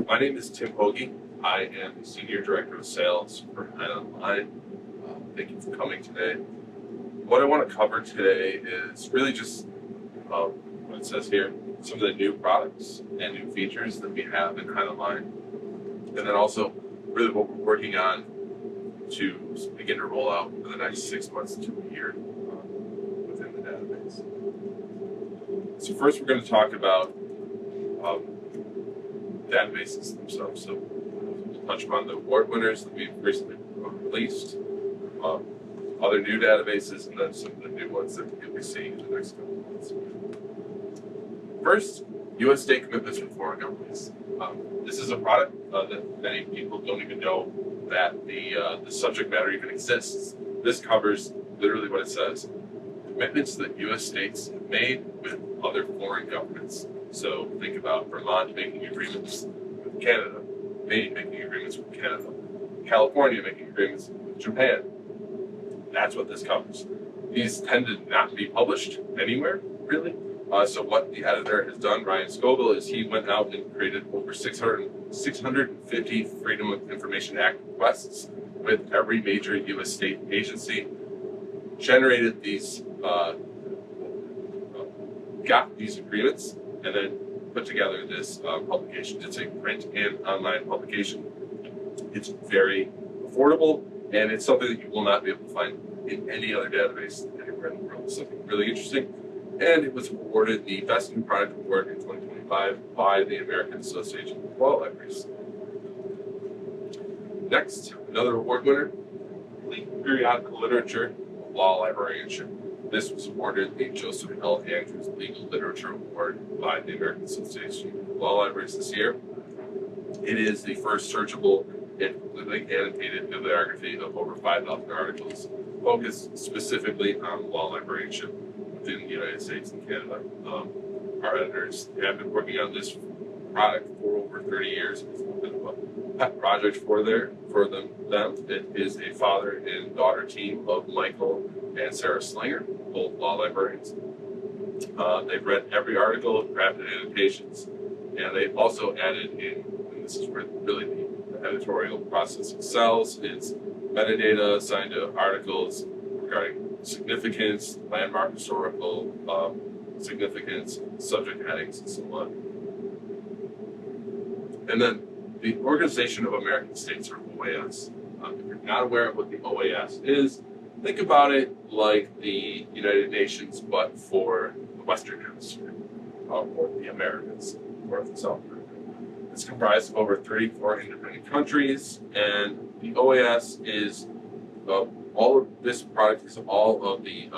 My name is Tim Hoagie. I am the Senior Director of Sales for HeinOnline. Thank you for coming today. What I want to cover today is really just what it says here, some of the new products and new features that we have in HeinOnline, and then also really what we're working on to begin to roll out in the next 6 months to a year within the database. So first we're going to talk about databases themselves. So we'll touch upon the award winners that we've recently released, other new databases, and then some of the new ones that you'll be seeing in the next couple of months. First, U.S. state commitments from foreign governments. This is a product that many people don't even know that the subject matter even exists. This covers literally what it says: commitments that U.S. states have made with other foreign governments. So think about Vermont making agreements with Canada, Maine making agreements with Canada, California making agreements with Japan. That's what this covers. These tend to not be published anywhere, really. So what the editor has done, Ryan Scoville, is he went out and created over 650 Freedom of Information Act requests with every major U.S. state agency, generated these, got these agreements, and then put together this publication. It's a print and online publication. It's very affordable, and it's something that you will not be able to find in any other database anywhere in the world. It's something really interesting. And it was awarded the Best New Product Award in 2025 by the American Association of Law Libraries. Next, another award winner, Elite Periodical Literature Law Librarianship. This was awarded the Joseph L. Andrews Legal Literature Award by the American Association of Law Libraries this year. It is the first searchable and completely annotated bibliography of over 5,000 articles, focused specifically on law librarianship within the United States and Canada. Our editors have been working on this product for over 30 years. It's a bit of a pet project for them. It is a father and daughter team of Michael and Sarah Slinger, both law librarians. They've read every article, crafted annotations, and they've also added in, and this is where really the editorial process excels, is metadata assigned to articles regarding significance, landmark historical significance, subject headings, and so on. And then the Organization of American States, or OAS. If you're not aware of what the OAS is, think about it like the United Nations, but for the Western Hemisphere, or the Americas, North and South America. It's comprised of over 34 independent countries, and the OAS is all of this product is all of the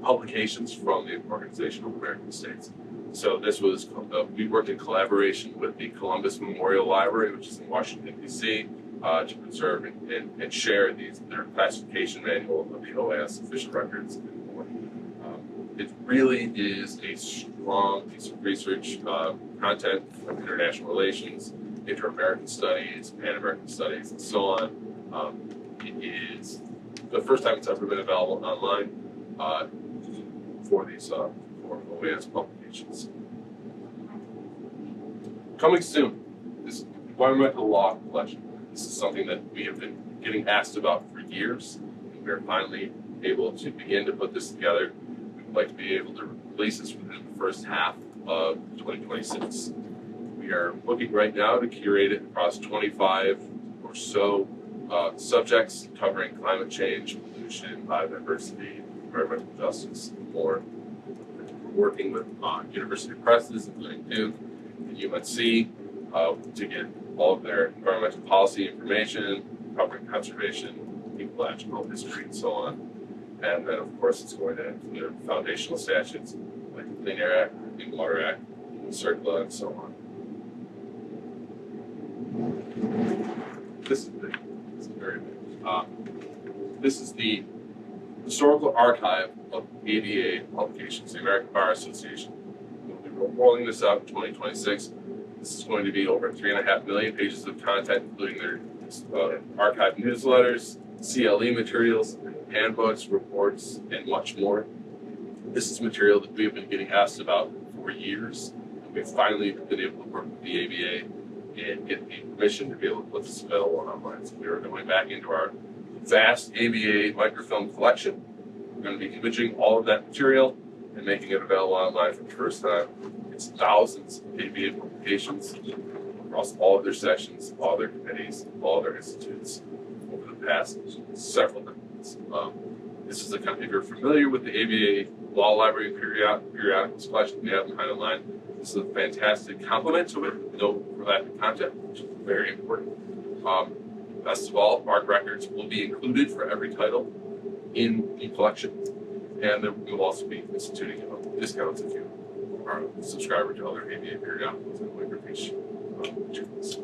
publications from the Organization of American States. So this was, we worked in collaboration with the Columbus Memorial Library, which is in Washington, D.C., to preserve and share their classification manual of the OAS official records and more. It really is a strong piece of research content from international relations, inter-American studies, Pan-American studies, and so on. It is the first time it's ever been available online for these for OAS publications. Coming soon, this environmental law collection. This is something that we have been getting asked about for years, and we're finally able to begin to put this together. We would like to be able to release this within the first half of 2026. We are looking right now to curate it across 25 or so subjects covering climate change, pollution, biodiversity, environmental justice, and more. We're working with university presses, including Duke and UNC, to get all of their environmental policy information, covering conservation, ecological history, and so on. And then, of course, it's going to include foundational statutes like the Clean Air Act, Clean Water Act, CERCLA, and so on. This is big. This is very big. This is the historical archive of ABA publications, the American Bar Association. We'll be rolling this out in 2026. This is going to be over 3.5 million pages of content, including their archive newsletters, CLE materials, handbooks, reports, and much more. This is material that we have been getting asked about for years, and we've finally been able to work with the ABA and get the permission to be able to put this available online. So we are going back into our vast ABA microfilm collection. We're going to be imaging all of that material and making it available online for the first time. It's thousands of ABA publications across all of their sessions, all their committees, all their institutes over the past several decades. This is the kind of, if you're familiar with the ABA Law Library periodicals collection we have in HeinOnline, this is a fantastic complement to it, no overlapping content, which is very important. Best of all, MARC records will be included for every title in the collection, and there will also be instituting discounts if you are a subscriber to other ABA periodicals and microfiche materials.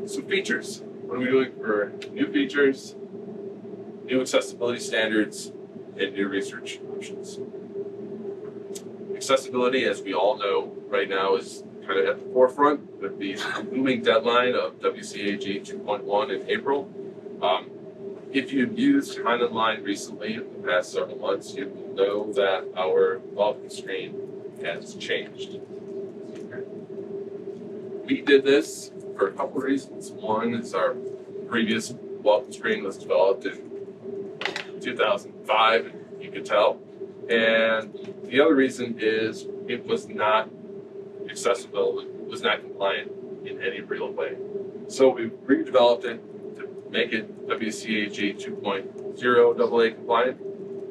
So features. What are we doing for new features, new accessibility standards, and new research options? Accessibility, as we all know right now, is kind of at the forefront with the looming deadline of WCAG 2.1 in April. If you've used HeinOnline recently in the past several months, you will know that our welcome screen has changed. We did this for a couple of reasons. One is our previous welcome screen was developed in 2005, and you could tell. And the other reason is it was not accessible, it was not compliant in any real way. So we redeveloped it to make it WCAG 2.0 AA compliant.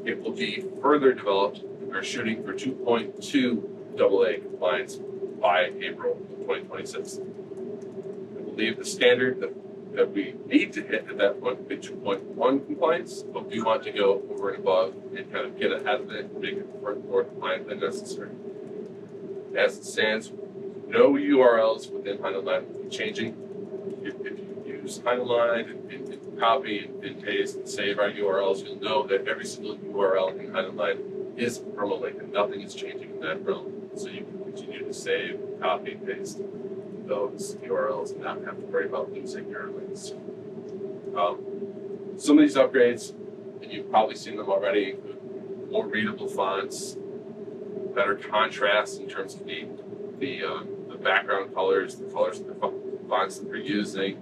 It will be further developed. We're shooting for 2.2 AA compliance by April of 2026. I believe the standard that we need to hit at that point would be 2.1 compliance, but we want to go over and above and kind of get ahead of it and make it more compliant than necessary. As it stands, no URLs within HeinOnline will be changing. If you use HeinOnline and copy and paste and save our URLs, you'll know that every single URL in HeinOnline is permalink and nothing is changing in that realm. So you can continue to save, copy, and paste those URLs and not have to worry about losing your links. Some of these upgrades, and you've probably seen them already, include more readable fonts, better contrast in terms of the background colors, the colors of the fonts that we're using,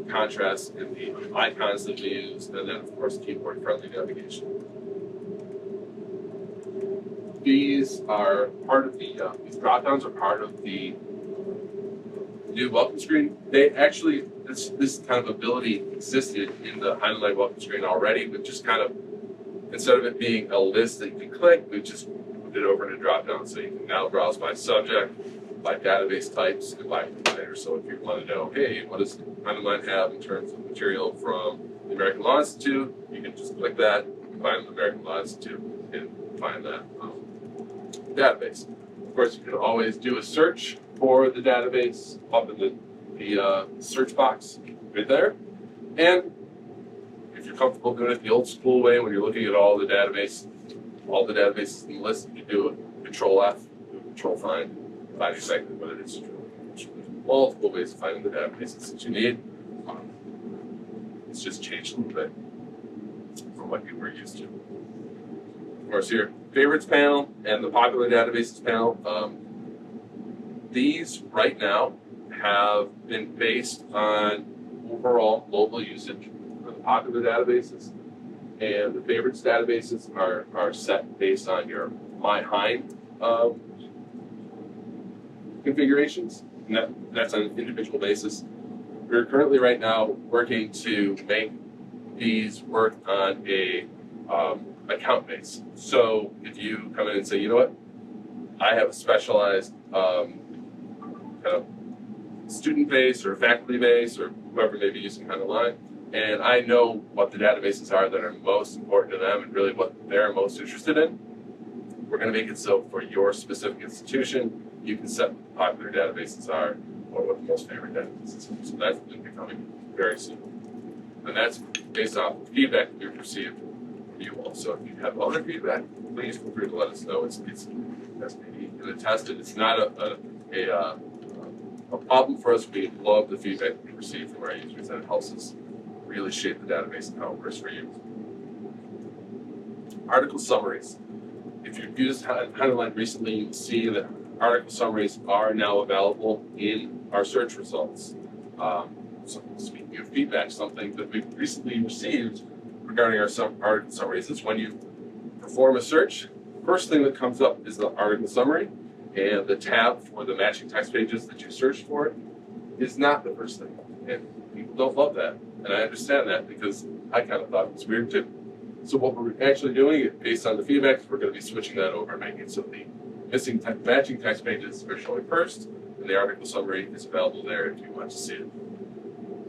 contrast in the icons that we use, and then of course keyboard-friendly navigation. These are part of the these drop-downs are part of the new welcome screen. They actually, this kind of ability existed in the HeinOnline welcome screen already, but just kind of, instead of it being a list that you can click, we just moved it over to drop down. So you can now browse by subject, by database types, and by provider. So if you want to know, hey, what does HeinOnline have in terms of material from the American Law Institute, you can just click that, and find the American Law Institute, and find that database. Of course, you can always do a search for the database up in the search box right there. And if you're comfortable doing it the old school way, when you're looking at all the databases in the list, you do a Control F, do a Control Find, find exactly what it is. There's multiple ways of finding the databases that you need. It's just changed a little bit from what you were used to. Of course, your favorites panel and the popular databases panel. These right now have been based on overall global usage for the popular databases, and the favorites databases are set based on your MyHein configurations, and that's on an individual basis. We're currently right now working to make these work on a account base. So if you come in and say, you know what, I have a specialized kind of student base or faculty base or whoever may be using HeinOnline, and I know what the databases are that are most important to them and really what they're most interested in, we're going to make it so for your specific institution, you can set what the popular databases are or what the most favorite databases are. So that's going to be coming very soon. And that's based off the feedback that we've received from you all. So if you have other feedback, please feel free to let us know. It's maybe attested. It's not a problem for us. We love the feedback we receive from our users, and it helps us really shape the database and how it works for you. Article summaries. if you've used HeinOnline recently, you'll see that article summaries are now available in our search results. So speaking of feedback, something that we've recently received regarding our article summaries is when you perform a search, first thing that comes up is the article summary, and the tab for the matching text pages that you searched for is not the first thing. And people don't love that. And I understand that because I kind of thought it was weird too. So what we're actually doing, based on the feedback, we're going to be switching that over and making it so the missing matching text pages are showing first, and the article summary is available there if you want to see it.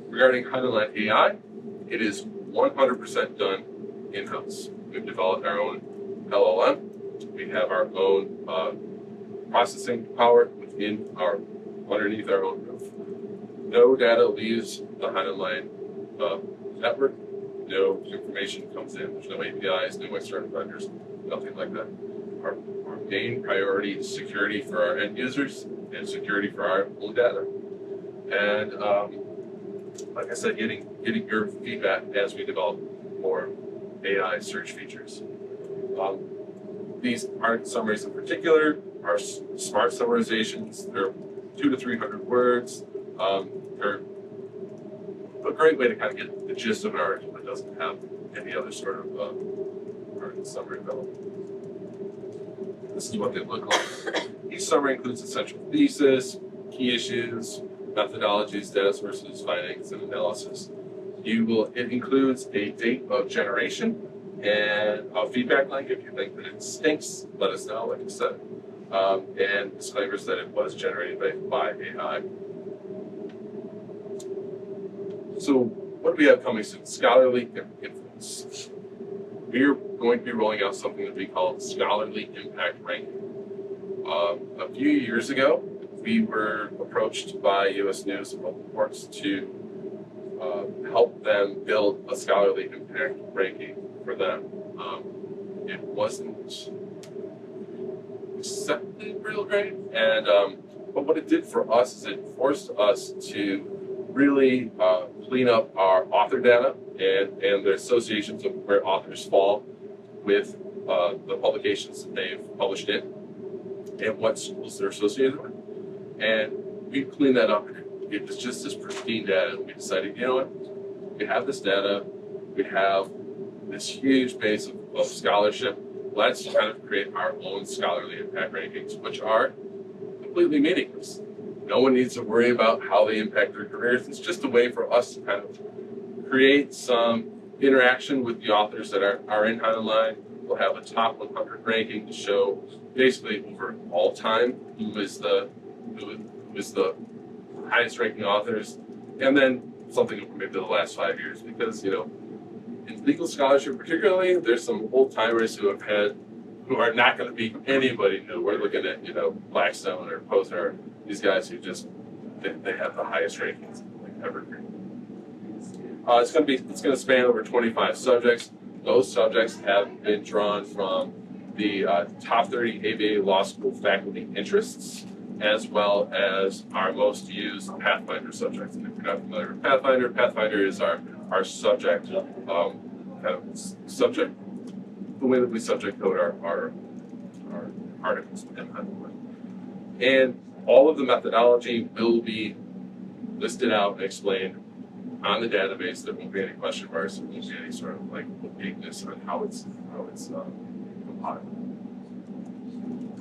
Regarding HeinOnline AI, it is 100% done in-house. We've developed our own LLM. We have our own processing power underneath our own roof. No data leaves the HeinOnline network. No information comes in. There's no APIs, no external vendors, nothing like that. Our main priority is security for our end users and security for our own data. And like I said, getting your feedback as we develop more AI search features. These article summaries in particular are smart summarizations. They're 200 to 300 words. They're a great way to kind of get the gist of an article that doesn't have any other sort of article summary available. This is what they look like. Each summary includes essential thesis, key issues, methodologies, data sources, findings, and analysis. It includes a date of generation and a feedback link. If you think that it stinks, let us know, like I said, and disclaimers that it was generated by AI. So what do we have coming soon? Scholarly influence. We're going to be rolling out something that we call Scholarly Impact Ranking. A few years ago, we were approached by U.S. News and World Reports to help them build a scholarly impact ranking for them. It wasn't accepted real great, and but what it did for us is it forced us to really clean up our author data and the associations of where authors fall with the publications that they've published in and what schools they're associated with. And we cleaned that up. It was just this pristine data, and we decided, you know what, we have this data, we have this huge base of scholarship, let's kind of create our own scholarly impact rankings, which are completely meaningless. No one needs to worry about how they impact their careers. It's just a way for us to kind of create some interaction with the authors that are in HeinOnline. We'll have a top 100 ranking to show basically over all time who is the highest ranking authors, and then something over maybe the last 5 years, because in legal scholarship particularly, there's some old timers who are not going to be anybody new. We're looking at Blackstone or Posner, these guys who just they have the highest rankings ever. It's going to span over 25 subjects. Those subjects have been drawn from the top 30 ABA Law School faculty interests, as well as our most used Pathfinder subjects. And if you're not familiar with Pathfinder, Pathfinder is our subject, subject, the way that we subject code our articles within HeinOnline. And all of the methodology will be listed out and explained on the database. There won't be any question marks. There won't be any sort of opaqueness on how it's compiled.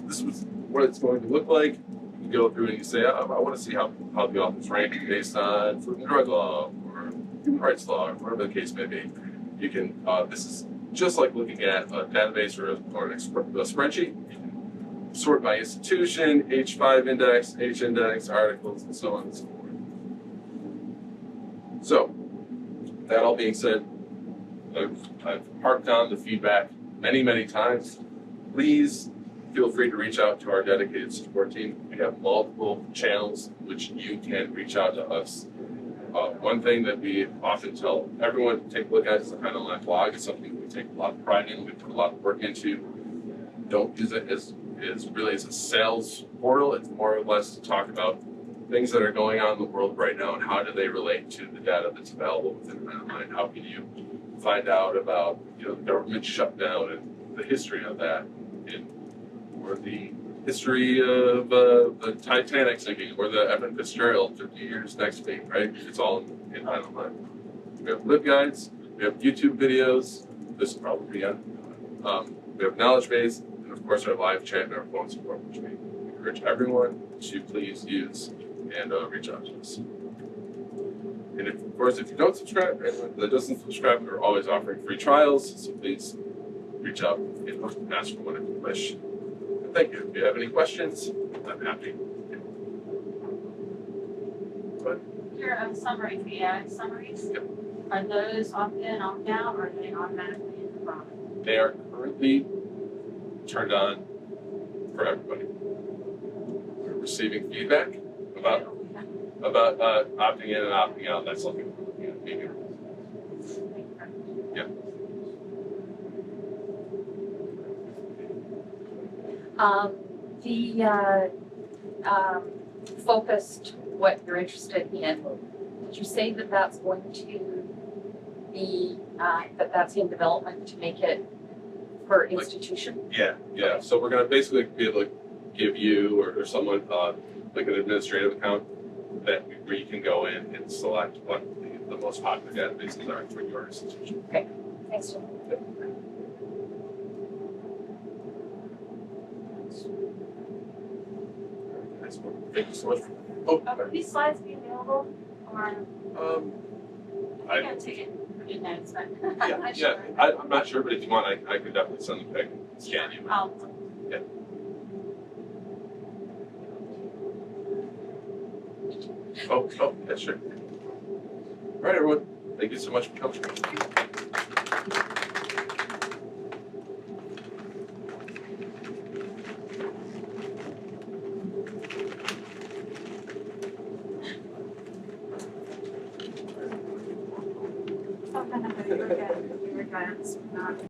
This was what it's going to look like. You go through and you say, I want to see how the authors rank based on food and drug law or human rights law or whatever the case may be. You can. This is just like looking at a database or a spreadsheet. You can sort by institution, H5 index, H index, articles, and so on and so forth. So, that all being said, I've harped on the feedback many times. Please feel free to reach out to our dedicated support team. We have multiple channels which you can reach out to us. One thing that we often tell everyone to take a look at is the HeinOnline blog. It's something we take a lot of pride in, we put a lot of work into. Don't use it as a sales portal. It's more or less to talk about things that are going on in the world right now and how do they relate to the data that's available within HeinOnline. How can you find out about the government shutdown and the history of that, or the history of the Titanic sinking, or the Evan Fitzgerald 50 years next week, right? It's all in HeinOnline. We have LibGuides, we have YouTube videos, this will probably be on. We have knowledge base, and of course our live chat and our phone support, which we encourage everyone to please use and reach out to us. And of course, if you don't subscribe, anyone that doesn't subscribe, we're always offering free trials, so please reach out and ask for one if you wish. And thank you. If you have any questions, I'm happy. But Your summary, the AI summaries, Yep. Are those opt-in, opt-out, or are they automatically in the product? they are currently turned on for everybody. We're receiving feedback about opting in and opting out. That's something we're looking at. Yeah. Focused what you're interested in. Did you say that that's going to be that's in development to make it for institution? Yeah. So we're gonna basically be able to give you or someone like an administrative account where you can go in and select what the most popular databases are for your institution. Okay, thanks. Jim. Nice one. Thank you so much. Oh, Will these slides be available, or I- I'm gonna take it in notes, but I'm not sure, but if you want, I could definitely send them back and scan you. Yeah. Oh, yeah, sure. All right, everyone. Thank you so much for coming. Oh, no, you were good. You were good.